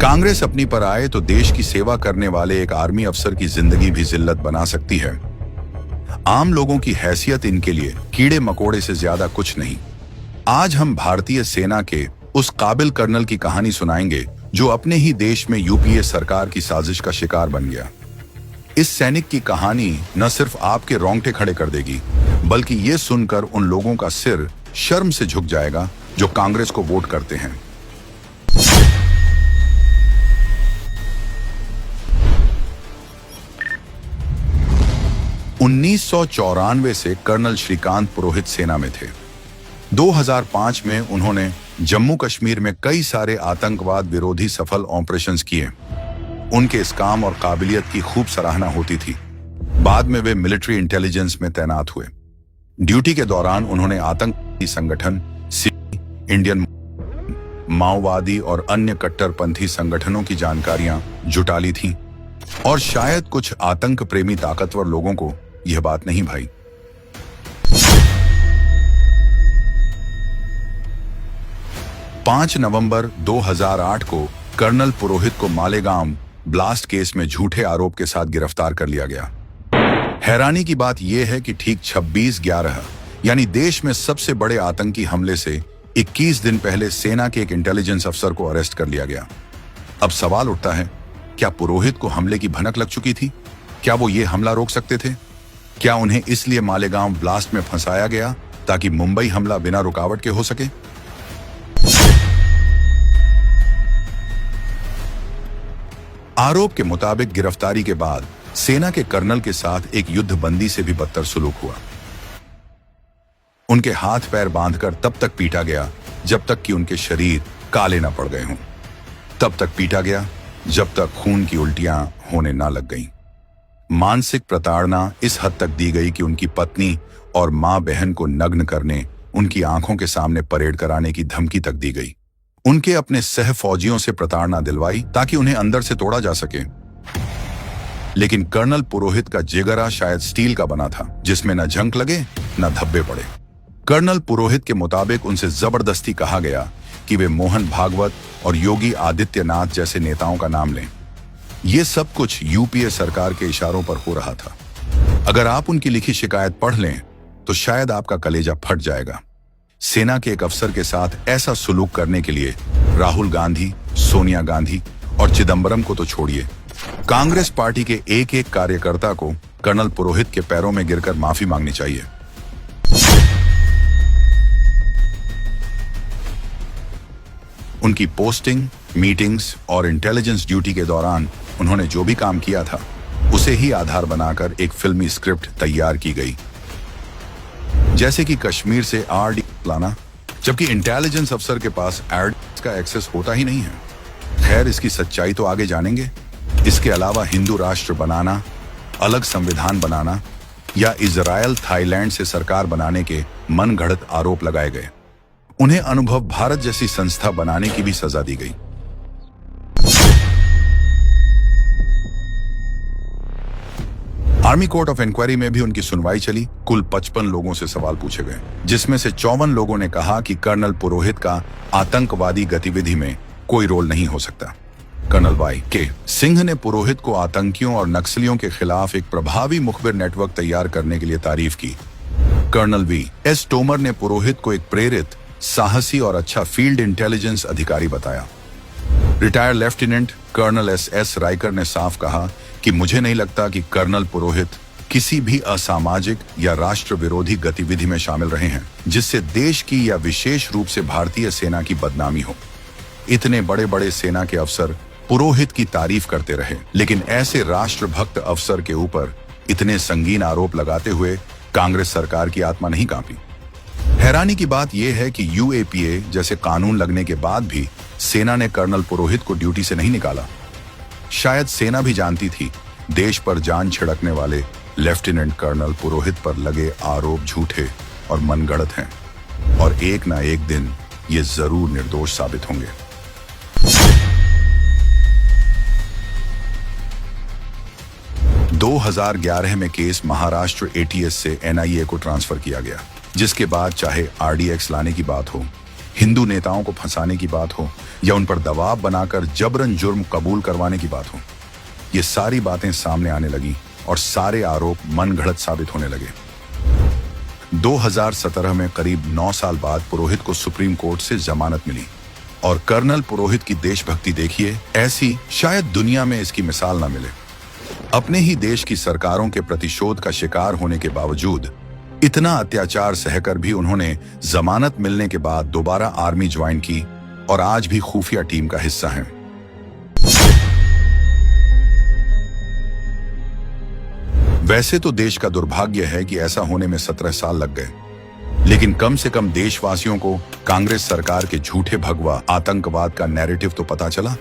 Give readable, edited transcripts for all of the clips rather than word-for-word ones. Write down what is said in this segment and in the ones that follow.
कांग्रेस अपनी पर आए तो देश की सेवा करने वाले एक आर्मी अफसर की जिंदगी भी जिल्लत बना सकती है। आम लोगों की हैसियत इनके लिए कीड़े मकोड़े से ज्यादा कुछ नहीं। आज हम भारतीय सेना के उस काबिल कर्नल की कहानी सुनाएंगे जो अपने ही देश में यूपीए सरकार की साजिश का शिकार बन गया। इस सैनिक की कहानी न सिर्फ आपके रोंगटे खड़े कर देगी, बल्कि ये सुनकर उन लोगों का सिर शर्म से झुक जाएगा जो कांग्रेस को वोट करते हैं। उन्नीस से कर्नल श्रीकांत पुरोहित सेना में थे। 2005 में उन्होंने जम्मू कश्मीर में कई सारे आतंकवाद विरोधी सफल ऑपरेशंस किए। उनके इस काम और काबिलियत की खूब सराहना होती थी। बाद में वे मिलिट्री इंटेलिजेंस में तैनात हुए। ड्यूटी के दौरान उन्होंने आतंकी संगठन, इंडियन माओवादी और अन्य कट्टरपंथी संगठनों की जानकारियां जुटा ली थीं, और शायद कुछ आतंक प्रेमी ताकतवर लोगों को यह बात नहीं भाई। पांच नवंबर 2008 को कर्नल पुरोहित को मालेगांव ब्लास्ट केस में झूठे आरोप के साथ गिरफ्तार कर लिया गया। हैरानी की बात यह है कि ठीक 26/11 यानी देश में सबसे बड़े आतंकी हमले से 21 दिन पहले सेना के एक इंटेलिजेंस अफसर को अरेस्ट कर लिया गया। अब सवाल उठता है, क्या पुरोहित को हमले की भनक लग चुकी थी? क्या वो ये हमला रोक सकते थे? क्या उन्हें इसलिए मालेगांव ब्लास्ट में फंसाया गया ताकि मुंबई हमला बिना रुकावट के हो सके? आरोप के मुताबिक गिरफ्तारी के बाद सेना के कर्नल के साथ एक युद्धबंदी से भी बदतर सुलूक हुआ। उनके हाथ पैर बांधकर तब तक पीटा गया जब तक कि उनके शरीर काले न पड़ गए हों। तब तक पीटा गया जब तक खून की उल्टियां होने ना लग गईं। मानसिक प्रताड़ना इस हद तक दी गई कि उनकी पत्नी और मां बहन को नग्न करने, उनकी आंखों के सामने परेड कराने की धमकी तक दी गई। उनके अपने सह फौजियों से प्रताड़ना दिलवाई ताकि उन्हें अंदर से तोड़ा जा सके। लेकिन कर्नल पुरोहित का जिगरा शायद स्टील का बना था, जिसमें न झंक लगे न धब्बे पड़े। कर्नल पुरोहित के मुताबिक उनसे जबरदस्ती कहा गया कि वे मोहन भागवत और योगी आदित्यनाथ जैसे नेताओं का नाम लें। यह सब कुछ यूपीए सरकार के इशारों पर हो रहा था। अगर आप उनकी लिखी शिकायत पढ़ लें तो शायद आपका कलेजा फट जाएगा। सेना के एक अफसर के साथ ऐसा सुलूक करने के लिए राहुल गांधी, सोनिया गांधी और चिदंबरम को तो छोड़िए, कांग्रेस पार्टी के एक एक कार्यकर्ता को कर्नल पुरोहित के पैरों में गिरकर माफी मांगनी चाहिए। उनकी पोस्टिंग, मीटिंग्स और इंटेलिजेंस ड्यूटी के दौरान उन्होंने जो भी काम किया था उसे ही आधार बनाकर एक फिल्मी स्क्रिप्ट तैयार की गई, जैसे कि कश्मीर से आरडी लाना, जबकि इंटेलिजेंस अफसर के पास आरडी का एक्सेस होता ही नहीं है। खैर, इसकी सच्चाई तो आगे जानेंगे। इसके अलावा हिंदू राष्ट्र बनाना, अलग संविधान बनाना या इजराइल थाईलैंड से सरकार बनाने के मनगढ़ंत आरोप लगाए गए। उन्हें अनुभव भारत जैसी संस्था बनाने की भी सजा दी गई। आर्मी कोर्ट ऑफ इंक्वायरी में भी उनकी सुनवाई चली। कुल 55 लोगों से सवाल पूछे गए, जिसमें से 54 लोगों ने कहा कि कर्नल पुरोहित का आतंकवादी गतिविधि में कोई रोल नहीं हो सकता। कर्नल वाई के सिंह ने पुरोहित को आतंकियों और नक्सलियों के खिलाफ एक प्रभावी मुखबिर नेटवर्क तैयार करने के लिए तारीफ की। कर्नल वी एस तोमर ने पुरोहित को एक प्रेरित, साहसी और अच्छा फील्ड इंटेलिजेंस अधिकारी बताया। Retired lieutenant colonel S Raikar ने साफ कहा कि मुझे नहीं लगता कि कर्नल पुरोहित किसी भी असामाजिक या राष्ट्र विरोधी गतिविधि में शामिल रहे हैं जिससे देश की या विशेष रूप से भारतीय सेना की बदनामी हो। इतने बड़े बड़े सेना के अफसर पुरोहित की तारीफ करते रहे, लेकिन ऐसे राष्ट्रभक्त अफसर के ऊपर इतने संगीन आरोप लगाते हुए कांग्रेस सरकार की आत्मा नहीं कांपी। हैरानी की बात यह है कि यूएपीए जैसे कानून लगने के बाद भी सेना ने कर्नल पुरोहित को ड्यूटी से नहीं निकाला। शायद सेना भी जानती थी देश पर जान छिड़कने वाले लेफ्टिनेंट कर्नल पुरोहित पर लगे आरोप झूठे और मनगढ़ंत हैं, और एक ना एक दिन ये जरूर निर्दोष साबित होंगे। दो 2011 में केस महाराष्ट्र एटीएस से एनआईए को ट्रांसफर किया गया, जिसके बाद चाहे आरडीएक्स लाने की बात हो, हिंदू नेताओं को फंसाने की बात हो या उन पर दबाव बनाकर जबरन जुर्म कबूल करवाने की बात हो, ये सारी बातें सामने आने लगी और सारे आरोप मनगढ़ंत साबित होने लगे। 2017 में करीब 9 साल बाद पुरोहित को सुप्रीम कोर्ट से जमानत मिली और कर्नल पुरोहित की देशभक्ति देखिए, ऐसी शायद दुनिया में इसकी मिसाल ना मिले। अपने ही देश की सरकारों के प्रतिशोध का शिकार होने के बावजूद इतना अत्याचार सहकर भी उन्होंने जमानत मिलने के बाद दोबारा आर्मी ज्वाइन की और आज भी खुफिया टीम का हिस्सा हैं। वैसे तो देश का दुर्भाग्य है कि ऐसा होने में 17 साल लग गए, लेकिन कम से कम देशवासियों को कांग्रेस सरकार के झूठे भगवा आतंकवाद का नैरेटिव तो पता चला।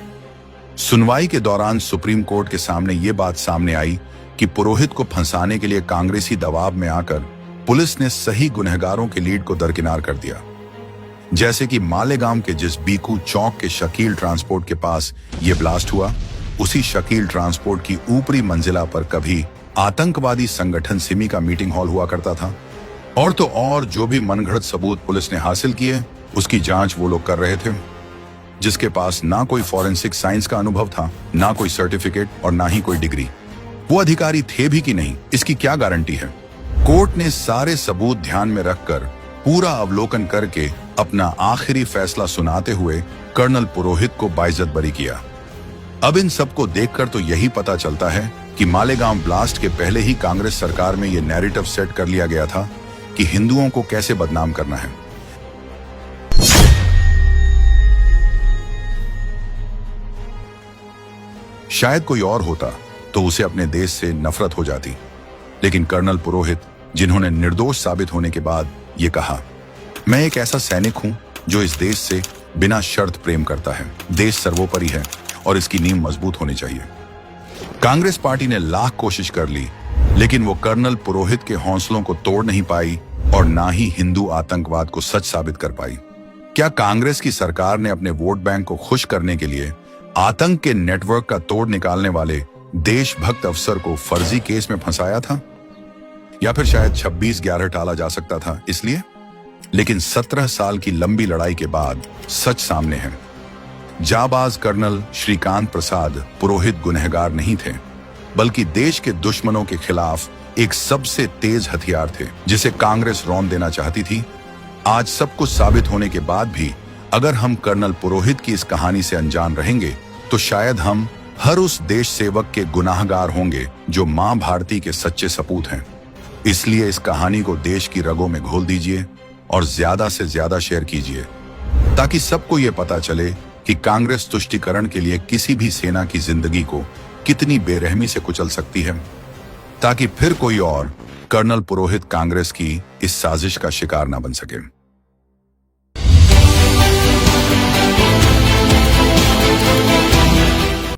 सुनवाई के दौरान सुप्रीम कोर्ट के सामने ये बात सामने आई कि पुरोहित को फंसाने के लिए कांग्रेसी दबाव में आकर पुलिस ने सही गुनहगारों के लीड को दरकिनार कर दिया। जैसे कि मालेगांव के जिस बीकू चौक के शकील ट्रांसपोर्ट के पास ये ब्लास्ट हुआ, उसी शकील ट्रांसपोर्ट की ऊपरी मंजिला पर कभी आतंकवादी संगठन सिमी का मीटिंग हॉल हुआ करता था। और तो और जो भी मनगढ़ंत सबूत पुलिस ने हासिल किए, उसकी जांच वो लोग कर रहे थे जिसके पास ना कोई फॉरेंसिक साइंस का अनुभव था, ना कोई सर्टिफिकेट और ना ही कोई डिग्री। वो अधिकारी थे भी कि नहीं, इसकी क्या गारंटी है। कोर्ट ने सारे सबूत ध्यान में रखकर पूरा अवलोकन करके अपना आखिरी फैसला सुनाते हुए कर्नल पुरोहित को बाइज्जत बरी किया। अब इन सबको देखकर तो यही पता चलता है कि मालेगांव ब्लास्ट के पहले ही कांग्रेस सरकार में यह नैरेटिव सेट कर लिया गया था कि हिंदुओं को कैसे बदनाम करना है। शायद कोई और होता तो उसे अपने देश से नफरत हो जाती, लेकिन कर्नल पुरोहित, जिन्होंने निर्दोष साबित होने के बाद ये कहा, मैं एक ऐसा सैनिक हूं जो इस देश से बिना शर्त प्रेम करता है। देश सर्वोपरि है और इसकी नींव मजबूत होनी चाहिए। कांग्रेस पार्टी ने लाख कोशिश कर ली, लेकिन वो कर्नल पुरोहित के हौसलों को तोड़ नहीं पाई और ना ही हिंदू आतंकवाद को सच साबित कर पाई। क्या कांग्रेस की सरकार ने अपने वोट बैंक को खुश करने के लिए आतंक के नेटवर्क का तोड़ निकालने वाले देशभक्त अफसर को फर्जी केस में फंसाया था? या फिर शायद 26/11 टाला जा सकता था इसलिए? लेकिन 17 साल की लंबी लड़ाई के बाद सच सामने है। जाबाज कर्नल श्रीकांत प्रसाद पुरोहित गुनहगार नहीं थे, बल्कि देश के दुश्मनों के खिलाफ एक सबसे तेज हथियार थे जिसे कांग्रेस रौंद देना चाहती थी। आज सब कुछ साबित होने के बाद भी अगर हम कर्नल पुरोहित की इस कहानी से अनजान रहेंगे तो शायद हम हर उस देश सेवक के गुनाहगार होंगे जो मां भारती के सच्चे सपूत हैं। इसलिए इस कहानी को देश की रगों में घोल दीजिए और ज्यादा से ज्यादा शेयर कीजिए, ताकि सबको ये पता चले कि कांग्रेस तुष्टीकरण के लिए किसी भी सेना की जिंदगी को कितनी बेरहमी से कुचल सकती है, ताकि फिर कोई और कर्नल पुरोहित कांग्रेस की इस साजिश का शिकार ना बन सके।